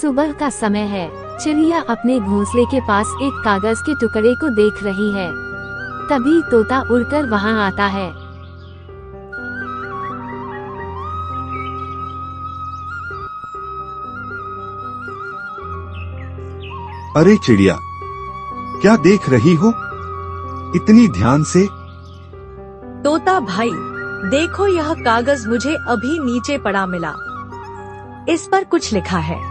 सुबह का समय है। चिड़िया अपने घोंसले के पास एक कागज के टुकड़े को देख रही है। तभी तोता उड़कर वहां आता है। अरे चिड़िया, क्या देख रही हो इतनी ध्यान से? तोता भाई, देखो यह कागज मुझे अभी नीचे पड़ा मिला। इस पर कुछ लिखा है।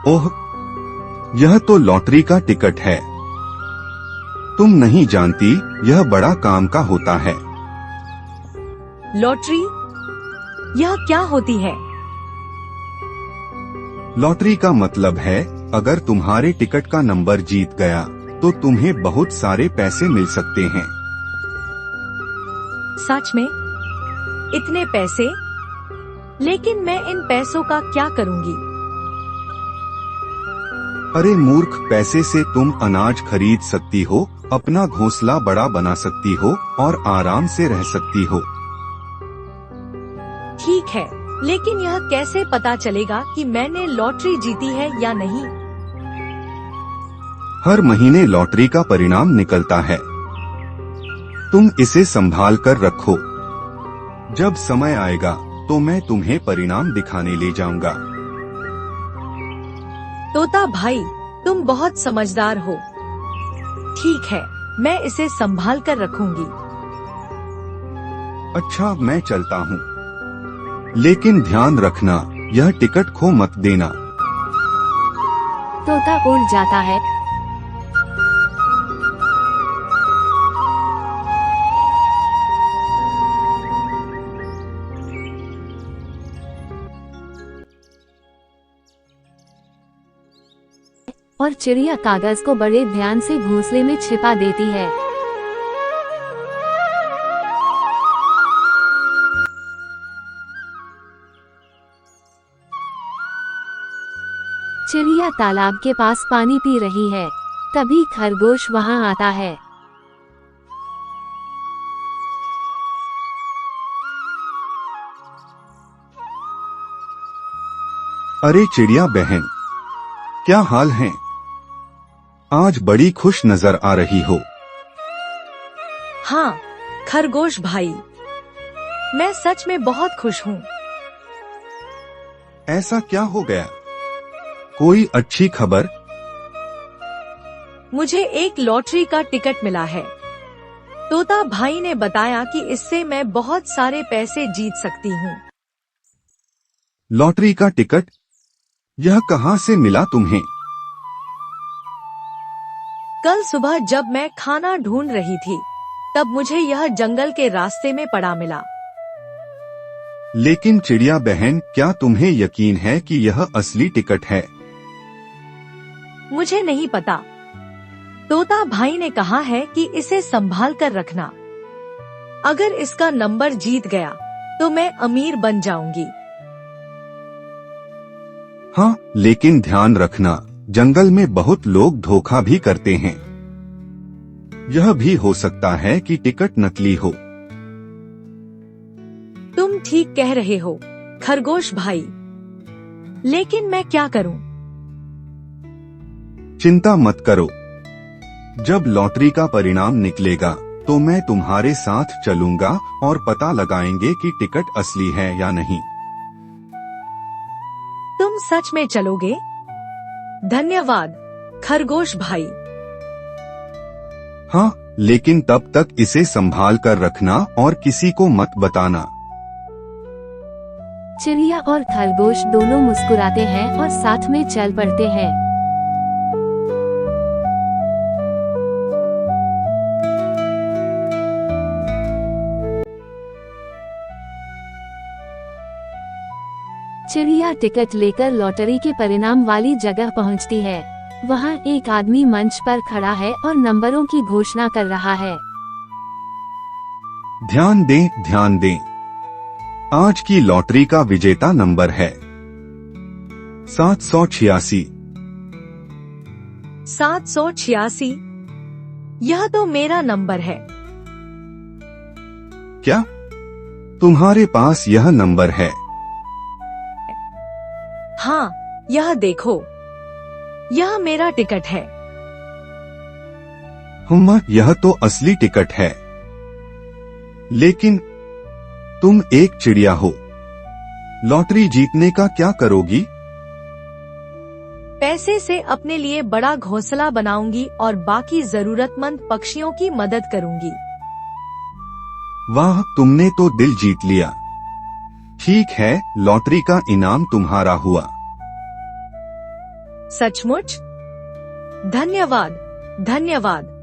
ओह, यह तो लॉटरी का टिकट है। तुम नहीं जानती, यह बड़ा काम का होता है। लॉटरी? यह क्या होती है? लॉटरी का मतलब है, अगर तुम्हारे टिकट का नंबर जीत गया तो तुम्हें बहुत सारे पैसे मिल सकते हैं। सच में? इतने पैसे? लेकिन मैं इन पैसों का क्या करूंगी? अरे मूर्ख, पैसे से तुम अनाज खरीद सकती हो, अपना घोंसला बड़ा बना सकती हो और आराम से रह सकती हो। ठीक है, लेकिन यह कैसे पता चलेगा कि मैंने लॉटरी जीती है या नहीं? हर महीने लॉटरी का परिणाम निकलता है। तुम इसे संभाल कर रखो। जब समय आएगा तो मैं तुम्हें परिणाम दिखाने ले जाऊंगा। तोता भाई, तुम बहुत समझदार हो। ठीक है, मैं इसे संभाल कर रखूंगी। अच्छा, मैं चलता हूँ, लेकिन ध्यान रखना, यह टिकट खो मत देना। तोता उड़ जाता है। और चिड़िया कागज को बड़े ध्यान से घोंसले में छिपा देती है। चिड़िया तालाब के पास पानी पी रही है। तभी खरगोश वहां आता है। अरे चिड़िया बहन, क्या हाल है? आज बड़ी खुश नजर आ रही हो। हाँ खरगोश भाई, मैं सच में बहुत खुश हूँ। ऐसा क्या हो गया? कोई अच्छी खबर? मुझे एक लॉटरी का टिकट मिला है। तोता भाई ने बताया कि इससे मैं बहुत सारे पैसे जीत सकती हूँ। लॉटरी का टिकट? यह कहाँ से मिला तुम्हें? कल सुबह जब मैं खाना ढूंढ रही थी, तब मुझे यह जंगल के रास्ते में पड़ा मिला। लेकिन चिड़िया बहन, क्या तुम्हें यकीन है कि यह असली टिकट है? मुझे नहीं पता। तोता भाई ने कहा है कि इसे संभाल कर रखना। अगर इसका नंबर जीत गया तो मैं अमीर बन जाऊंगी। हाँ, लेकिन ध्यान रखना, जंगल में बहुत लोग धोखा भी करते हैं। यह भी हो सकता है कि टिकट नकली हो। तुम ठीक कह रहे हो खरगोश भाई, लेकिन मैं क्या करूं? चिंता मत करो। जब लॉटरी का परिणाम निकलेगा तो मैं तुम्हारे साथ चलूंगा और पता लगाएंगे कि टिकट असली है या नहीं। तुम सच में चलोगे? धन्यवाद खरगोश भाई। हाँ, लेकिन तब तक इसे संभाल कर रखना और किसी को मत बताना। चिड़िया और खरगोश दोनों मुस्कुराते हैं और साथ में चल पड़ते हैं। चिड़िया टिकट लेकर लॉटरी के परिणाम वाली जगह पहुंचती है। वहां एक आदमी मंच पर खड़ा है और नंबरों की घोषणा कर रहा है। ध्यान दें, ध्यान दें। आज की लॉटरी का विजेता नंबर है 786। 786? यह तो मेरा नंबर है। क्या तुम्हारे पास यह नंबर है? हाँ, यह देखो, यह मेरा टिकट है। यह तो असली टिकट है। लेकिन तुम एक चिड़िया हो, लॉटरी जीतने का क्या करोगी? पैसे से अपने लिए बड़ा घोंसला बनाऊंगी और बाकी जरूरतमंद पक्षियों की मदद करूंगी। वाह, तुमने तो दिल जीत लिया। ठीक है, लॉटरी का इनाम तुम्हारा हुआ। सचमुच? धन्यवाद, धन्यवाद।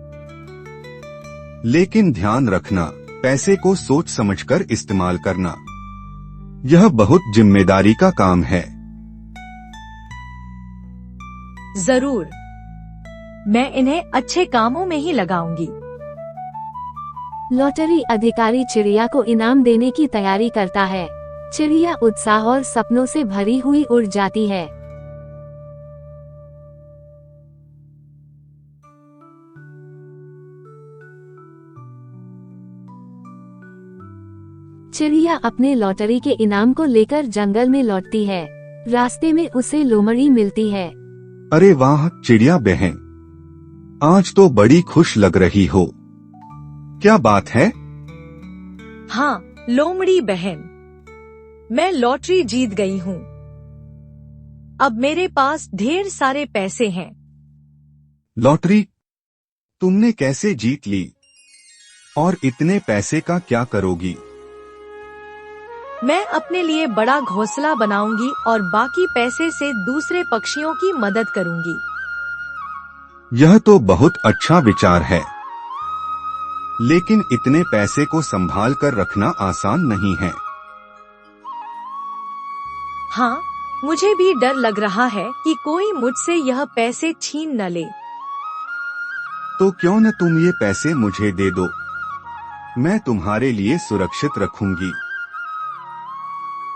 लेकिन ध्यान रखना, पैसे को सोच समझकर इस्तेमाल करना। यह बहुत जिम्मेदारी का काम है। जरूर, मैं इन्हें अच्छे कामों में ही लगाऊंगी। लॉटरी अधिकारी चिड़िया को इनाम देने की तैयारी करता है। चिड़िया उत्साह और सपनों से भरी हुई उड़ जाती है। चिड़िया अपने लॉटरी के इनाम को लेकर जंगल में लौटती है। रास्ते में उसे लोमड़ी मिलती है। अरे वाह चिड़िया बहन, आज तो बड़ी खुश लग रही हो। क्या बात है? हाँ लोमड़ी बहन, मैं लॉटरी जीत गई हूँ। अब मेरे पास ढेर सारे पैसे हैं। लॉटरी तुमने कैसे जीत ली? और इतने पैसे का क्या करोगी? मैं अपने लिए बड़ा घोंसला बनाऊंगी और बाकी पैसे से दूसरे पक्षियों की मदद करूंगी। यह तो बहुत अच्छा विचार है, लेकिन इतने पैसे को संभाल कर रखना आसान नहीं है। हाँ, मुझे भी डर लग रहा है कि कोई मुझसे यह पैसे छीन न ले। तो क्यों न तुम ये पैसे मुझे दे दो, मैं तुम्हारे लिए सुरक्षित रखूंगी।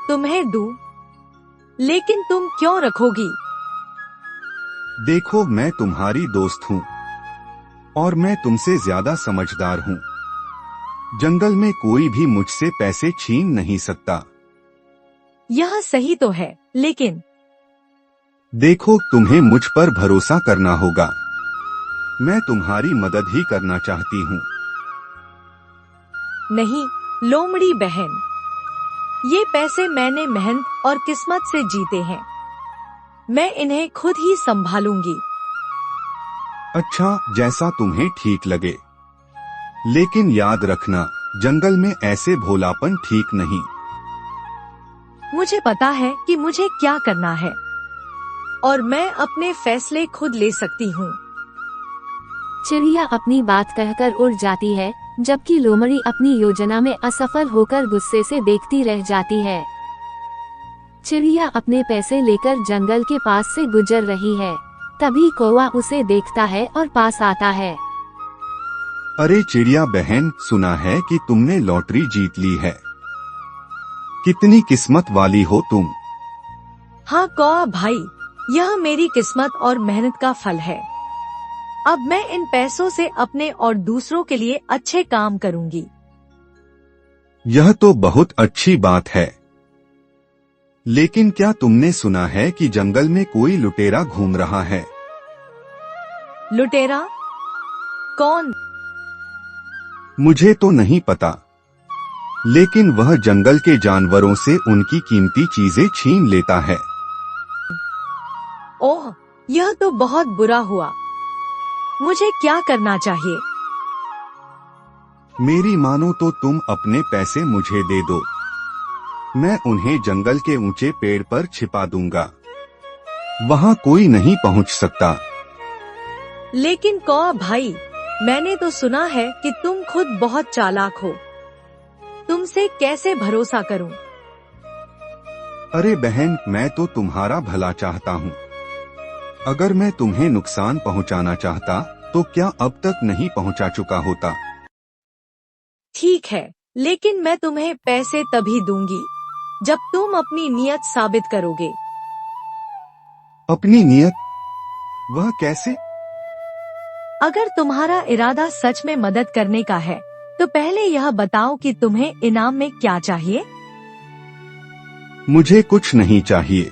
तुम्हें दूं? लेकिन तुम क्यों रखोगी? देखो, मैं तुम्हारी दोस्त हूँ और मैं तुमसे ज्यादा समझदार हूँ। जंगल में कोई भी मुझसे पैसे छीन नहीं सकता। यह सही तो है, लेकिन देखो, तुम्हें मुझ पर भरोसा करना होगा। मैं तुम्हारी मदद ही करना चाहती हूँ। नहीं लोमड़ी बहन, ये पैसे मैंने मेहनत और किस्मत से जीते हैं। मैं इन्हें खुद ही संभालूंगी। अच्छा, जैसा तुम्हें ठीक लगे, लेकिन याद रखना, जंगल में ऐसे भोलापन ठीक नहीं। मुझे पता है कि मुझे क्या करना है और मैं अपने फैसले खुद ले सकती हूँ। चिड़िया अपनी बात कहकर उड़ जाती है, जबकि लोमड़ी अपनी योजना में असफल होकर गुस्से से देखती रह जाती है। चिड़िया अपने पैसे लेकर जंगल के पास से गुजर रही है। तभी कौवा उसे देखता है और पास आता है। अरे चिड़िया बहन, सुना है कि तुमने लॉटरी जीत ली है। कितनी किस्मत वाली हो तुम। हाँ कौवा भाई, यह मेरी किस्मत और मेहनत का फल है। अब मैं इन पैसों से अपने और दूसरों के लिए अच्छे काम करूंगी। यह तो बहुत अच्छी बात है, लेकिन क्या तुमने सुना है कि जंगल में कोई लुटेरा घूम रहा है? लुटेरा? कौन? मुझे तो नहीं पता, लेकिन वह जंगल के जानवरों से उनकी कीमती चीजें छीन लेता है। ओह, यह तो बहुत बुरा हुआ। मुझे क्या करना चाहिए? मेरी मानो तो तुम अपने पैसे मुझे दे दो। मैं उन्हें जंगल के ऊंचे पेड़ पर छिपा दूंगा, वहां कोई नहीं पहुंच सकता। लेकिन कौवा भाई, मैंने तो सुना है कि तुम खुद बहुत चालाक हो। तुमसे कैसे भरोसा करूं? अरे बहन, मैं तो तुम्हारा भला चाहता हूँ। अगर मैं तुम्हें नुकसान पहुंचाना चाहता तो क्या अब तक नहीं पहुंचा चुका होता? ठीक है, लेकिन मैं तुम्हें पैसे तभी दूंगी जब तुम अपनी नीयत साबित करोगे। अपनी नीयत? वह कैसे? अगर तुम्हारा इरादा सच में मदद करने का है, तो पहले यह बताओ कि तुम्हें इनाम में क्या चाहिए? मुझे कुछ नहीं चाहिए।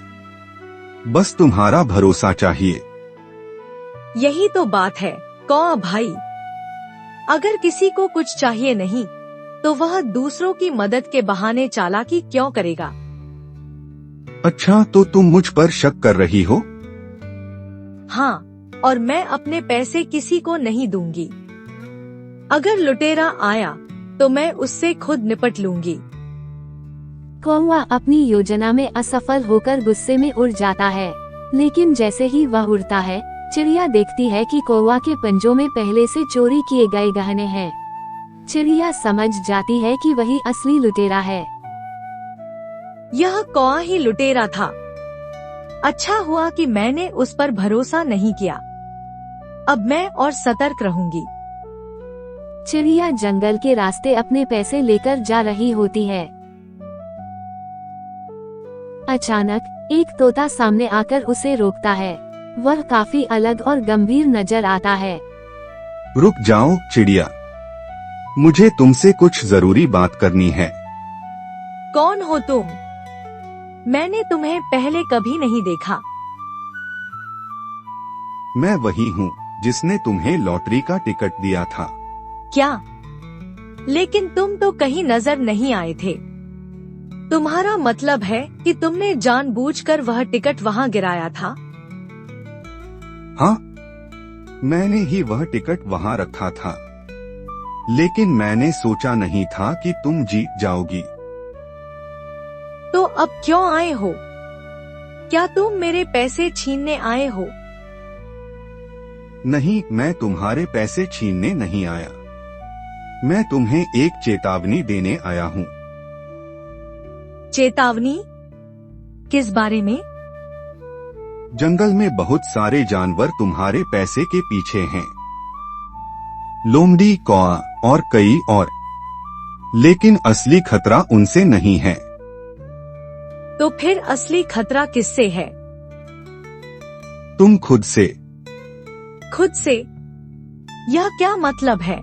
बस तुम्हारा भरोसा चाहिए। यही तो बात है कौआ भाई। अगर किसी को कुछ चाहिए नहीं तो वह दूसरों की मदद के बहाने चालाकी क्यों करेगा? अच्छा, तो तुम मुझ पर शक कर रही हो? हाँ, और मैं अपने पैसे किसी को नहीं दूंगी। अगर लुटेरा आया तो मैं उससे खुद निपट लूंगी। कौवा अपनी योजना में असफल होकर गुस्से में उड़ जाता है, लेकिन जैसे ही वह उड़ता है, चिड़िया देखती है कि कौवा के पंजों में पहले से चोरी किए गए गहने हैं। चिड़िया समझ जाती है कि वही असली लुटेरा है। यह कौवा ही लुटेरा था। अच्छा हुआ कि मैंने उस पर भरोसा नहीं किया। अब मैं और सतर्क रहूंगी। चिड़िया जंगल के रास्ते अपने पैसे लेकर जा रही होती है। अचानक एक तोता सामने आकर उसे रोकता है। वह काफी अलग और गंभीर नजर आता है। रुक जाओ चिड़िया, मुझे तुमसे कुछ जरूरी बात करनी है। कौन हो तुम? मैंने तुम्हें पहले कभी नहीं देखा। मैं वही हूँ जिसने तुम्हें लॉटरी का टिकट दिया था। क्या? लेकिन तुम तो कहीं नजर नहीं आए थे। तुम्हारा मतलब है कि तुमने जानबूझकर वह टिकट वहाँ गिराया था? हाँ, मैंने ही वह टिकट वहाँ रखा था, लेकिन मैंने सोचा नहीं था कि तुम जीत जाओगी। तो अब क्यों आए हो? क्या तुम मेरे पैसे छीनने आए हो? नहीं, मैं तुम्हारे पैसे छीनने नहीं आया। मैं तुम्हें एक चेतावनी देने आया हूँ। चेतावनी? किस बारे में? जंगल में बहुत सारे जानवर तुम्हारे पैसे के पीछे हैं। लोमड़ी, कौआ और कई और। लेकिन असली खतरा उनसे नहीं है। तो फिर असली खतरा किससे है? तुम खुद से। खुद से? यह क्या मतलब है?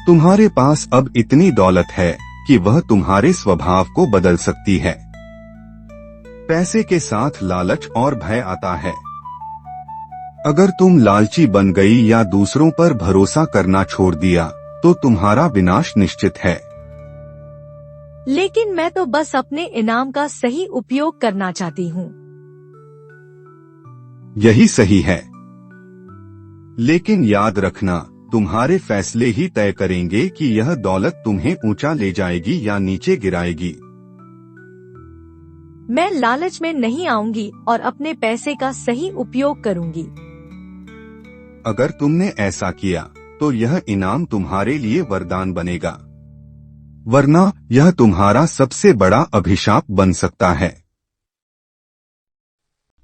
तुम्हारे पास अब इतनी दौलत है कि वह तुम्हारे स्वभाव को बदल सकती है। पैसे के साथ लालच और भय आता है। अगर तुम लालची बन गई या दूसरों पर भरोसा करना छोड़ दिया तो तुम्हारा विनाश निश्चित है। लेकिन मैं तो बस अपने इनाम का सही उपयोग करना चाहती हूँ। यही सही है, लेकिन याद रखना, तुम्हारे फैसले ही तय करेंगे कि यह दौलत तुम्हें ऊंचा ले जाएगी या नीचे गिराएगी। मैं लालच में नहीं आऊंगी और अपने पैसे का सही उपयोग करूंगी। अगर तुमने ऐसा किया तो यह इनाम तुम्हारे लिए वरदान बनेगा, वरना यह तुम्हारा सबसे बड़ा अभिशाप बन सकता है।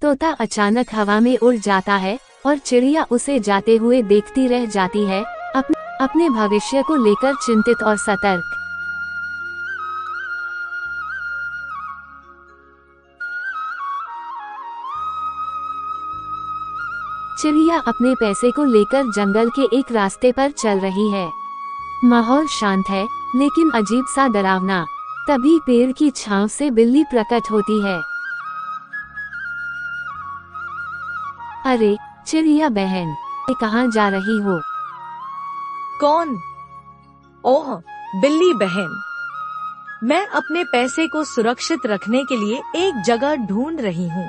तोता अचानक हवा में उड़ जाता है और चिड़िया उसे जाते हुए देखती रह जाती है, अपने भविष्य को लेकर चिंतित और सतर्क। चिड़िया अपने पैसे को लेकर जंगल के एक रास्ते पर चल रही है। माहौल शांत है, लेकिन अजीब सा डरावना। तभी पेड़ की छांव से बिल्ली प्रकट होती है। अरे चिड़िया बहन, ये कहाँ जा रही हो? कौन? ओह, बिल्ली बहन। मैं अपने पैसे को सुरक्षित रखने के लिए एक जगह ढूंढ रही हूँ।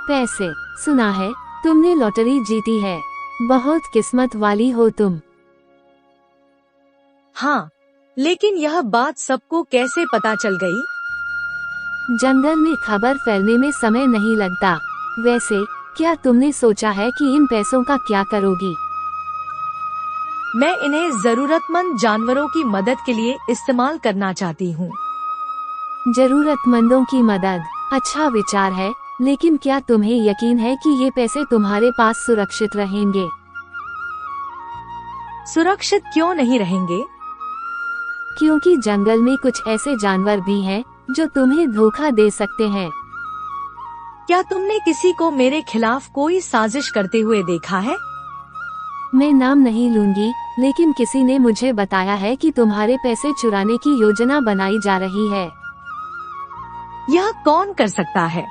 पैसे? सुना है तुमने लॉटरी जीती है। बहुत किस्मत वाली हो तुम। हाँ, लेकिन यह बात सबको कैसे पता चल गई? जंगल में खबर फैलने में समय नहीं लगता। वैसे क्या तुमने सोचा है कि इन पैसों का क्या करोगी? मैं इन्हें जरूरतमंद जानवरों की मदद के लिए इस्तेमाल करना चाहती हूँ। जरूरतमंदों की मदद? अच्छा विचार है, लेकिन क्या तुम्हें यकीन है कि ये पैसे तुम्हारे पास सुरक्षित रहेंगे? सुरक्षित क्यों नहीं रहेंगे? क्योंकि जंगल में कुछ ऐसे जानवर भी हैं जो तुम्हें धोखा दे सकते हैं। क्या तुमने किसी को मेरे खिलाफ कोई साजिश करते हुए देखा है? मैं नाम नहीं लूंगी, लेकिन किसी ने मुझे बताया है कि तुम्हारे पैसे चुराने की योजना बनाई जा रही है। यह कौन कर सकता है?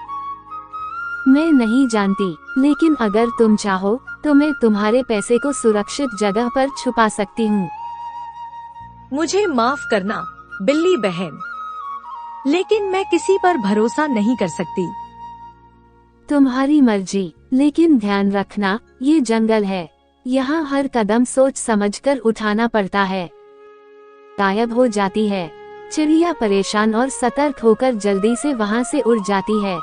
मैं नहीं जानती, लेकिन अगर तुम चाहो तो मैं तुम्हारे पैसे को सुरक्षित जगह पर छुपा सकती हूँ। मुझे माफ करना बिल्ली बहन, लेकिन मैं किसी पर भरोसा नहीं कर सकती। तुम्हारी मर्जी, लेकिन ध्यान रखना ये जंगल है, यहाँ हर कदम सोच समझकर उठाना पड़ता है। गायब हो जाती है। चिड़िया परेशान और सतर्क होकर जल्दी से वहाँ से उड़ जाती है।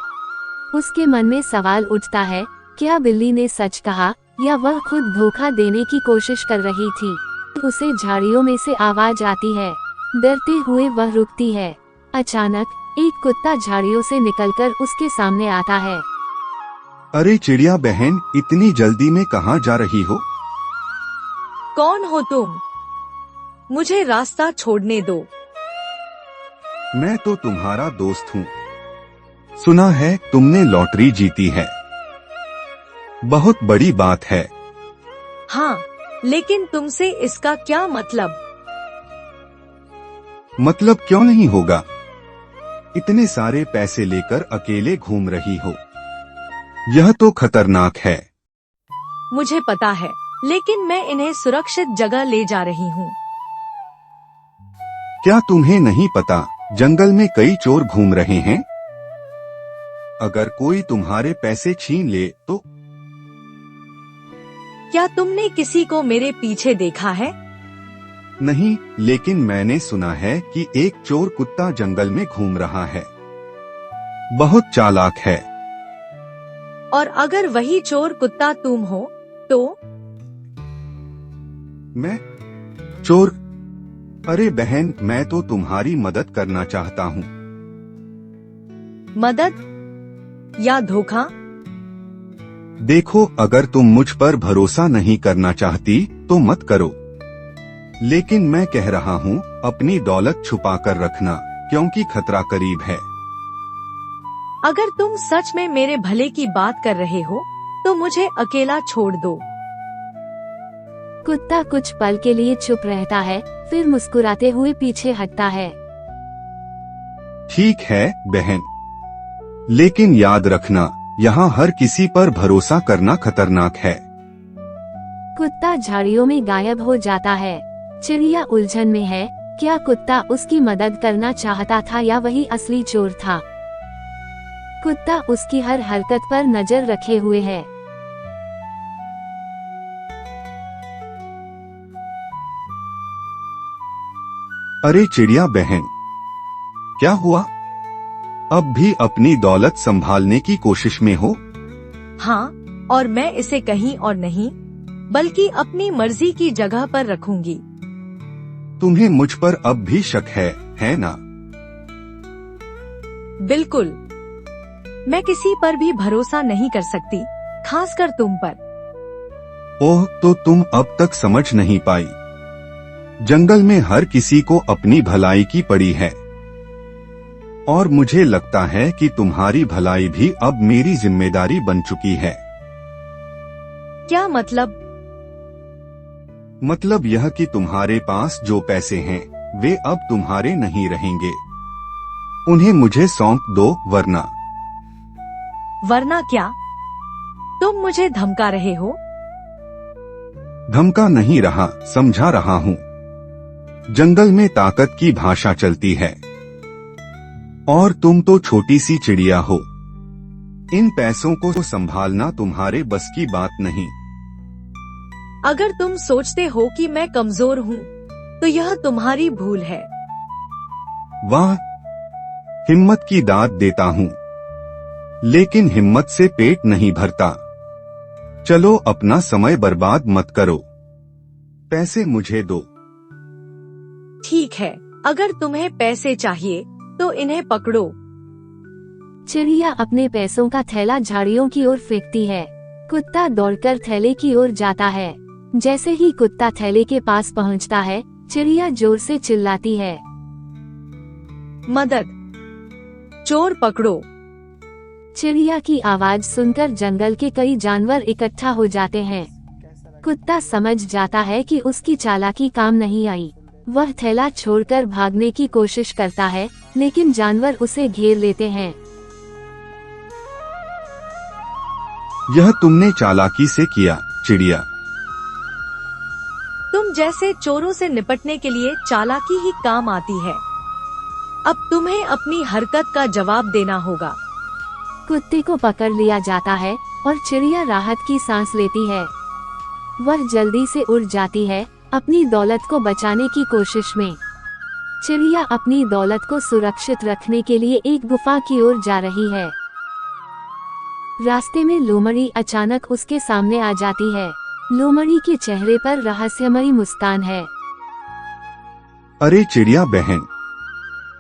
उसके मन में सवाल उठता है, क्या बिल्ली ने सच कहा या वह खुद धोखा देने की कोशिश कर रही थी। उसे झाड़ियों में से आवाज आती है। डरते हुए वह रुकती है। अचानक एक कुत्ता झाड़ियों से निकलकर उसके सामने आता है। अरे चिड़िया बहन, इतनी जल्दी में कहाँ जा रही हो? कौन हो तुम? मुझे रास्ता छोड़ने दो। मैं तो तुम्हारा दोस्त हूँ। सुना है तुमने लॉटरी जीती है। बहुत बड़ी बात है। हाँ, लेकिन तुमसे इसका क्या मतलब? मतलब क्यों नहीं होगा? इतने सारे पैसे लेकर अकेले घूम रही हो, यह तो खतरनाक है। मुझे पता है, लेकिन मैं इन्हें सुरक्षित जगह ले जा रही हूँ। क्या तुम्हें नहीं पता जंगल में कई चोर घूम रहे हैं? अगर कोई तुम्हारे पैसे छीन ले तो? क्या तुमने किसी को मेरे पीछे देखा है? नहीं, लेकिन मैंने सुना है कि एक चोर कुत्ता जंगल में घूम रहा है। बहुत चालाक है। और अगर वही चोर कुत्ता तुम हो तो? मैं चोर? अरे बहन, मैं तो तुम्हारी मदद करना चाहता हूँ। मदद या धोखा? देखो, अगर तुम मुझ पर भरोसा नहीं करना चाहती तो मत करो, लेकिन मैं कह रहा हूँ अपनी दौलत छुपा कर रखना, क्योंकि खतरा करीब है। अगर तुम सच में मेरे भले की बात कर रहे हो तो मुझे अकेला छोड़ दो। कुत्ता कुछ पल के लिए चुप रहता है, फिर मुस्कुराते हुए पीछे हटता है। ठीक है बहन, लेकिन याद रखना, यहाँ हर किसी पर भरोसा करना खतरनाक है। कुत्ता झाड़ियों में गायब हो जाता है। चिड़िया उलझन में है, क्या कुत्ता उसकी मदद करना चाहता था या वही असली चोर था। कुत्ता उसकी हर हरकत पर नजर रखे हुए है। अरे चिड़िया बहन, क्या हुआ? अब भी अपनी दौलत संभालने की कोशिश में हो? हाँ, और मैं इसे कहीं और नहीं बल्कि अपनी मर्जी की जगह पर रखूंगी। तुम्हें मुझ पर अब भी शक है ना? बिल्कुल, मैं किसी पर भी भरोसा नहीं कर सकती, खासकर तुम पर। ओह, तो तुम अब तक समझ नहीं पाई। जंगल में हर किसी को अपनी भलाई की पड़ी है, और मुझे लगता है कि तुम्हारी भलाई भी अब मेरी जिम्मेदारी बन चुकी है। क्या मतलब? मतलब यह कि तुम्हारे पास जो पैसे हैं वे अब तुम्हारे नहीं रहेंगे। उन्हें मुझे सौंप दो, वरना। वरना क्या? तुम मुझे धमका रहे हो? धमका नहीं रहा, समझा रहा हूँ। जंगल में ताकत की भाषा चलती है, और तुम तो छोटी सी चिड़िया हो। इन पैसों को संभालना तुम्हारे बस की बात नहीं। अगर तुम सोचते हो कि मैं कमजोर हूँ तो यह तुम्हारी भूल है। वाह, हिम्मत की दाद देता हूँ, लेकिन हिम्मत से पेट नहीं भरता। चलो, अपना समय बर्बाद मत करो, पैसे मुझे दो। ठीक है, अगर तुम्हें पैसे चाहिए तो इन्हें पकड़ो। चिड़िया अपने पैसों का थैला झाड़ियों की ओर फेंकती है। कुत्ता दौड़कर थैले की ओर जाता है। जैसे ही कुत्ता थैले के पास पहुंचता है, चिड़िया जोर से चिल्लाती है, मदद! चोर पकड़ो! चिड़िया की आवाज सुनकर जंगल के कई जानवर इकट्ठा हो जाते हैं। कुत्ता समझ जाता है कि उसकी चालाकी काम नहीं आई। वह थैला छोड़कर भागने की कोशिश करता है, लेकिन जानवर उसे घेर लेते हैं। यह तुमने चालाकी से किया, चिड़िया। तुम जैसे चोरों से निपटने के लिए चालाकी ही काम आती है। अब तुम्हें अपनी हरकत का जवाब देना होगा। कुत्ते को पकड़ लिया जाता है और चिड़िया राहत की सांस लेती है। वह जल्दी से उड़ जाती है अपनी दौलत को बचाने की कोशिश में। चिड़िया अपनी दौलत को सुरक्षित रखने के लिए एक गुफा की ओर जा रही है। रास्ते में लोमड़ी अचानक उसके सामने आ जाती है। लोमड़ी के चेहरे पर रहस्यमयी मुस्कान है। अरे चिड़िया बहन,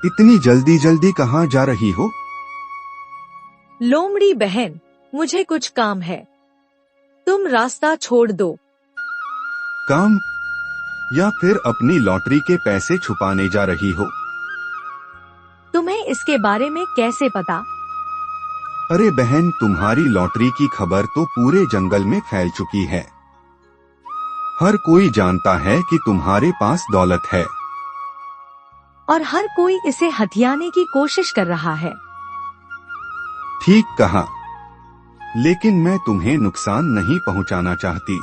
इतनी जल्दी जल्दी कहाँ जा रही हो? लोमड़ी बहन, मुझे कुछ काम है, तुम रास्ता छोड़ दो। काम? या फिर अपनी लॉटरी के पैसे छुपाने जा रही हो? तुम्हें इसके बारे में कैसे पता? अरे बहन, तुम्हारी लॉटरी की खबर तो पूरे जंगल में फैल चुकी है। हर कोई जानता है कि तुम्हारे पास दौलत है और हर कोई इसे हथियाने की कोशिश कर रहा है। ठीक कहा, लेकिन मैं तुम्हें नुकसान नहीं पहुंचाना चाहती।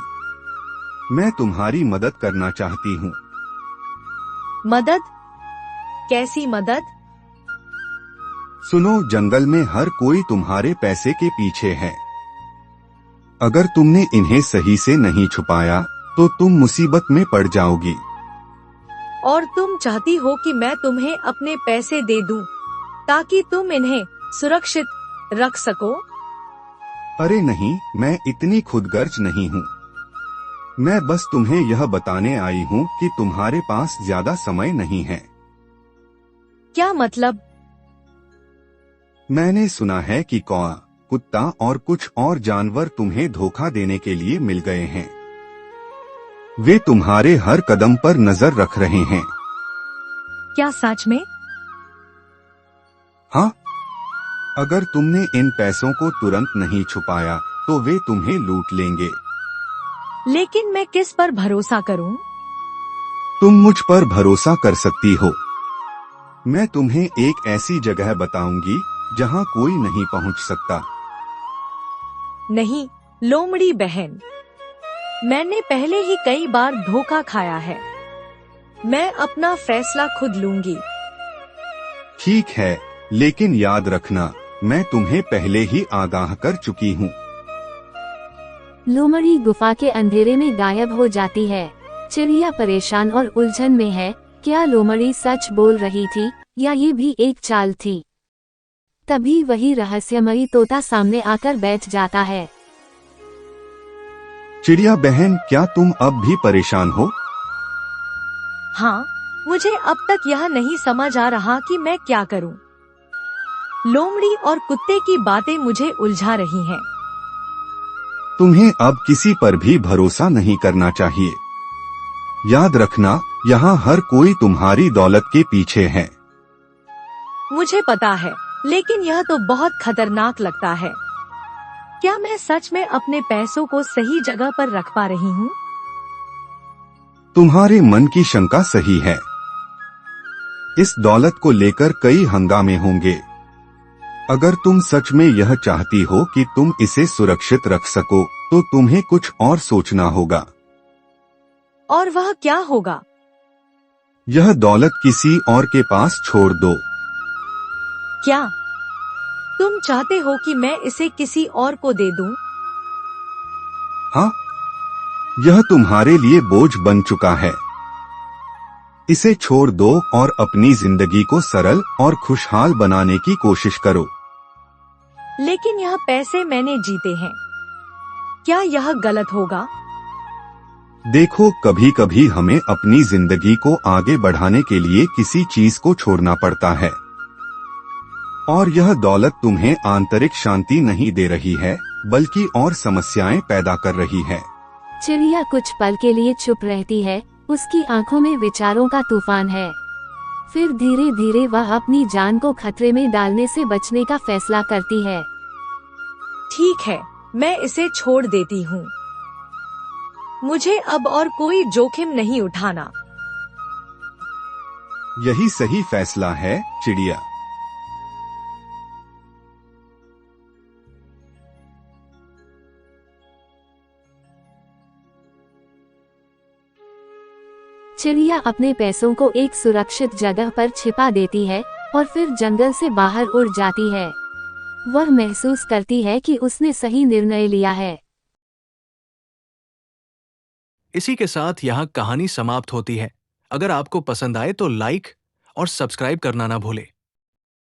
मैं तुम्हारी मदद करना चाहती हूँ। मदद? कैसी मदद? सुनो, जंगल में हर कोई तुम्हारे पैसे के पीछे है। अगर तुमने इन्हें सही से नहीं छुपाया तो तुम मुसीबत में पड़ जाओगी। और तुम चाहती हो कि मैं तुम्हें अपने पैसे दे दूं ताकि तुम इन्हें सुरक्षित रख सको? अरे नहीं, मैं इतनी खुदगर्ज नहीं हूँ। मैं बस तुम्हें यह बताने आई हूँ कि तुम्हारे पास ज्यादा समय नहीं है। क्या मतलब? मैंने सुना है कि कौआ, कुत्ता और कुछ और जानवर तुम्हें धोखा देने के लिए मिल गए हैं। वे तुम्हारे हर कदम पर नजर रख रहे हैं। क्या सच में? हाँ, अगर तुमने इन पैसों को तुरंत नहीं छुपाया तो वे तुम्हें लूट लेंगे। लेकिन मैं किस पर भरोसा करूं? तुम मुझ पर भरोसा कर सकती हो। मैं तुम्हें एक ऐसी जगह बताऊंगी जहां कोई नहीं पहुंच सकता। नहीं लोमड़ी बहन, मैंने पहले ही कई बार धोखा खाया है। मैं अपना फैसला खुद लूंगी। ठीक है, लेकिन याद रखना, मैं तुम्हें पहले ही आगाह कर चुकी हूँ। लोमड़ी गुफा के अंधेरे में गायब हो जाती है। चिड़िया परेशान और उलझन में है। क्या लोमड़ी सच बोल रही थी या ये भी एक चाल थी? तभी वही रहस्यमयी तोता सामने आकर बैठ जाता है। चिड़िया बहन, क्या तुम अब भी परेशान हो? हाँ, मुझे अब तक यह नहीं समझ आ रहा कि मैं क्या करूं। लोमड़ी और कुत्ते की बातें मुझे उलझा रही हैं। तुम्हें अब किसी पर भी भरोसा नहीं करना चाहिए। याद रखना, यहाँ हर कोई तुम्हारी दौलत के पीछे है। मुझे पता है, लेकिन यह तो बहुत खतरनाक लगता है। क्या मैं सच में अपने पैसों को सही जगह पर रख पा रही हूँ? तुम्हारे मन की शंका सही है। इस दौलत को लेकर कई हंगामे होंगे। अगर तुम सच में यह चाहती हो कि तुम इसे सुरक्षित रख सको, तो तुम्हें कुछ और सोचना होगा। और वह क्या होगा? यह दौलत किसी और के पास छोड़ दो। क्या तुम चाहते हो कि मैं इसे किसी और को दे दूं? हाँ, यह तुम्हारे लिए बोझ बन चुका है। इसे छोड़ दो और अपनी जिंदगी को सरल और खुशहाल बनाने की कोशिश करो। लेकिन यह पैसे मैंने जीते हैं, क्या यह गलत होगा? देखो, कभी कभी हमें अपनी जिंदगी को आगे बढ़ाने के लिए किसी चीज को छोड़ना पड़ता है। और यह दौलत तुम्हें आंतरिक शांति नहीं दे रही है, बल्कि और समस्याएं पैदा कर रही है। चिड़िया कुछ पल के लिए चुप रहती है। उसकी आंखों में विचारों का तूफान है। फिर धीरे धीरे वह अपनी जान को खतरे में डालने से बचने का फैसला करती है। ठीक है, मैं इसे छोड़ देती हूँ। मुझे अब और कोई जोखिम नहीं उठाना। यही सही फैसला है, चिड़िया। चिड़िया अपने पैसों को एक सुरक्षित जगह पर छिपा देती है और फिर जंगल से बाहर उड़ जाती है। वह महसूस करती है कि उसने सही निर्णय लिया है। इसी के साथ यहाँ कहानी समाप्त होती है। अगर आपको पसंद आए तो लाइक और सब्सक्राइब करना ना भूलें।